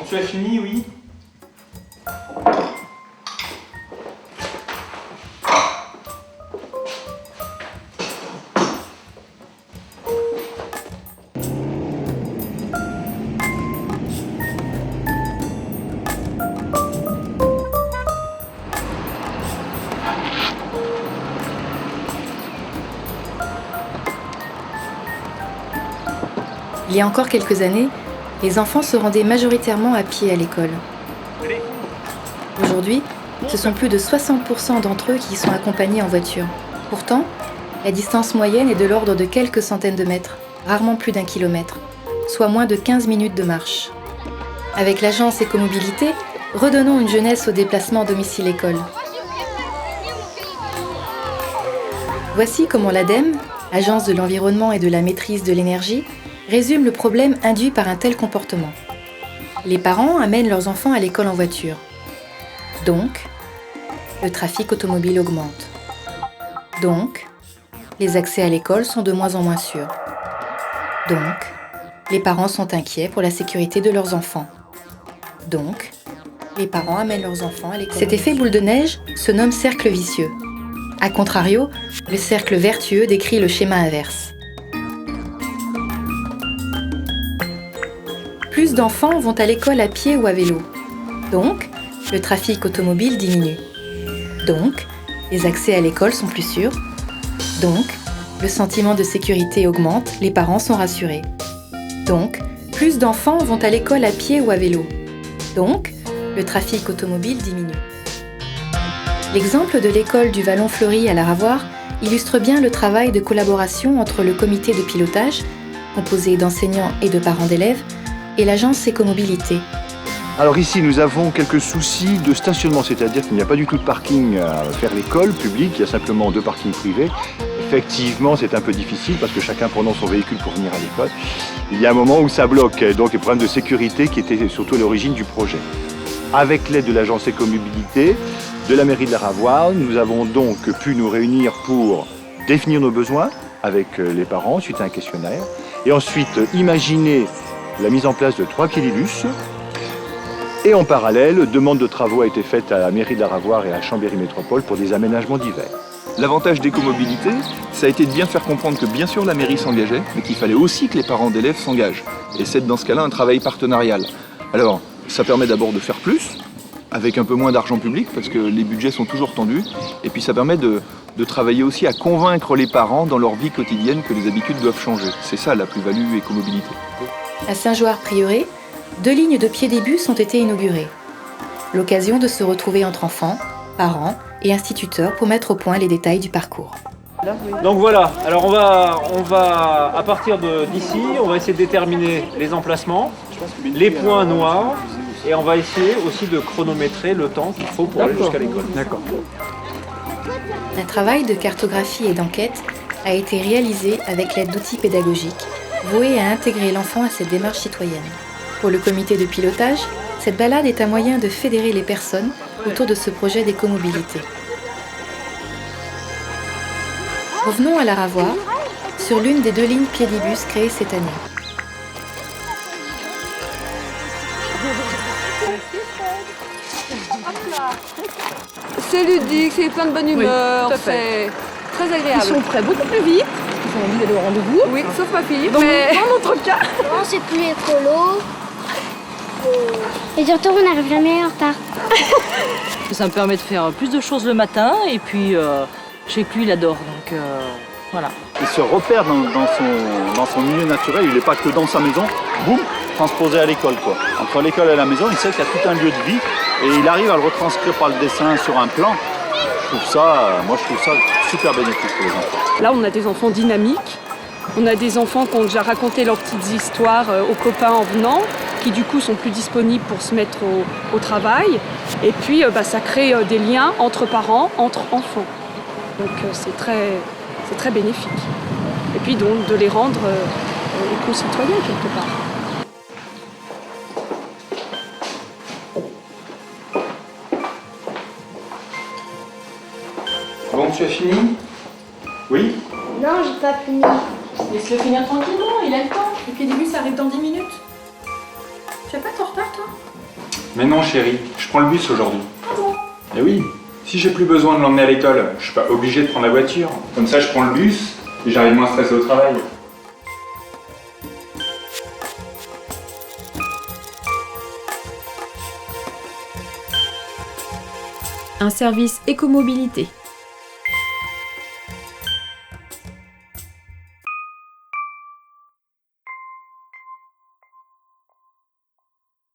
tu as fini, oui? Il y a encore quelques années, les enfants se rendaient majoritairement à pied à l'école. Aujourd'hui, ce sont plus de 60% d'entre eux qui y sont accompagnés en voiture. Pourtant, la distance moyenne est de l'ordre de quelques centaines de mètres, rarement plus d'1 kilomètre, soit moins de 15 minutes de marche. Avec l'agence Écomobilité, redonnons une jeunesse au déplacement domicile-école. Voici comment l'ADEME, Agence de l'environnement et de la maîtrise de l'énergie, résume le problème induit par un tel comportement. Les parents amènent leurs enfants à l'école en voiture. Donc, le trafic automobile augmente. Donc, les accès à l'école sont de moins en moins sûrs. Donc, les parents sont inquiets pour la sécurité de leurs enfants. Donc, les parents amènent leurs enfants à l'école. Cet effet boule de neige se nomme cercle vicieux. A contrario, le cercle vertueux décrit le schéma inverse. Plus d'enfants vont à l'école à pied ou à vélo. Donc, le trafic automobile diminue. Donc, les accès à l'école sont plus sûrs. Donc, le sentiment de sécurité augmente, les parents sont rassurés. Donc, plus d'enfants vont à l'école à pied ou à vélo. Donc, le trafic automobile diminue. L'exemple de l'école du Vallon-Fleury à la Ravoire illustre bien le travail de collaboration entre le comité de pilotage, composé d'enseignants et de parents d'élèves, et l'agence Écomobilité. Alors ici, nous avons quelques soucis de stationnement, c'est-à-dire qu'il n'y a pas du tout de parking vers l'école publique, il y a simplement 2 parkings privés. Effectivement, c'est un peu difficile parce que chacun prenant son véhicule pour venir à l'école. Il y a un moment où ça bloque, donc les problèmes de sécurité qui étaient surtout à l'origine du projet. Avec l'aide de l'agence Écomobilité, de la mairie de la Ravoire, nous avons donc pu nous réunir pour définir nos besoins avec les parents suite à un questionnaire et ensuite imaginer la mise en place de 3 kilibus. Et en parallèle, demande de travaux a été faite à la mairie de la Ravoire et à Chambéry Métropole pour des aménagements divers. L'avantage d'Écomobilité, ça a été de bien faire comprendre que bien sûr la mairie s'engageait, mais qu'il fallait aussi que les parents d'élèves s'engagent. Et c'est dans ce cas-là un travail partenarial. Alors, ça permet d'abord de faire plus, avec un peu moins d'argent public, parce que les budgets sont toujours tendus. Et puis ça permet de travailler aussi à convaincre les parents dans leur vie quotidienne que les habitudes doivent changer. C'est ça la plus-value Écomobilité. À Saint-Joire-Prieuré, 2 lignes de piédibus ont été inaugurées. L'occasion de se retrouver entre enfants, parents et instituteurs pour mettre au point les détails du parcours. Donc voilà, alors on va à partir d'ici, on va essayer de déterminer les emplacements, les points noirs, et on va essayer aussi de chronométrer le temps qu'il faut pour aller jusqu'à l'école. D'accord. Un travail de cartographie et d'enquête a été réalisé avec l'aide d'outils pédagogiques, voués à intégrer l'enfant à cette démarche citoyenne. Pour le comité de pilotage, cette balade est un moyen de fédérer les personnes autour de ce projet d'écomobilité. Revenons à la Ravoire, sur l'une des 2 lignes piédibus créées cette année. C'est ludique, c'est plein de bonne humeur, oui, c'est très agréable. Ils sont prêts beaucoup plus vite, ils ont envie d'aller au rendez-vous. Oui, sauf ma fille. Donc, mais dans notre cas, Non, c'est plus écolo. Et surtout, on n'arrive jamais en retard. ça me permet de faire plus de choses le matin et puis je sais plus, il adore, donc voilà. Il se repère dans son milieu naturel, il n'est pas que dans sa maison, boum, transposé à l'école, quoi. Entre l'école et la maison, il sait qu'il y a tout un lieu de vie et il arrive à le retranscrire par le dessin sur un plan. Je trouve ça super bénéfique pour les enfants. là, on a des enfants dynamiques. On a des enfants qui ont déjà raconté leurs petites histoires aux copains en venant, qui du coup sont plus disponibles pour se mettre au travail. Et puis ça crée des liens entre parents, entre enfants. Donc c'est très bénéfique. Et puis donc de les rendre éco-citoyens quelque part. Bon, tu as fini? Oui? Non, j'ai pas fini. Laisse-le finir tranquillement, il a le temps. Le piédibus arrive dans 10 minutes. Tu vas pas être en retard, toi? Mais non chérie, je prends le bus aujourd'hui. Eh oui, si j'ai plus besoin de l'emmener à l'école, je suis pas obligé de prendre la voiture. Comme ça je prends le bus et j'arrive moins stressé au travail. Un service écomobilité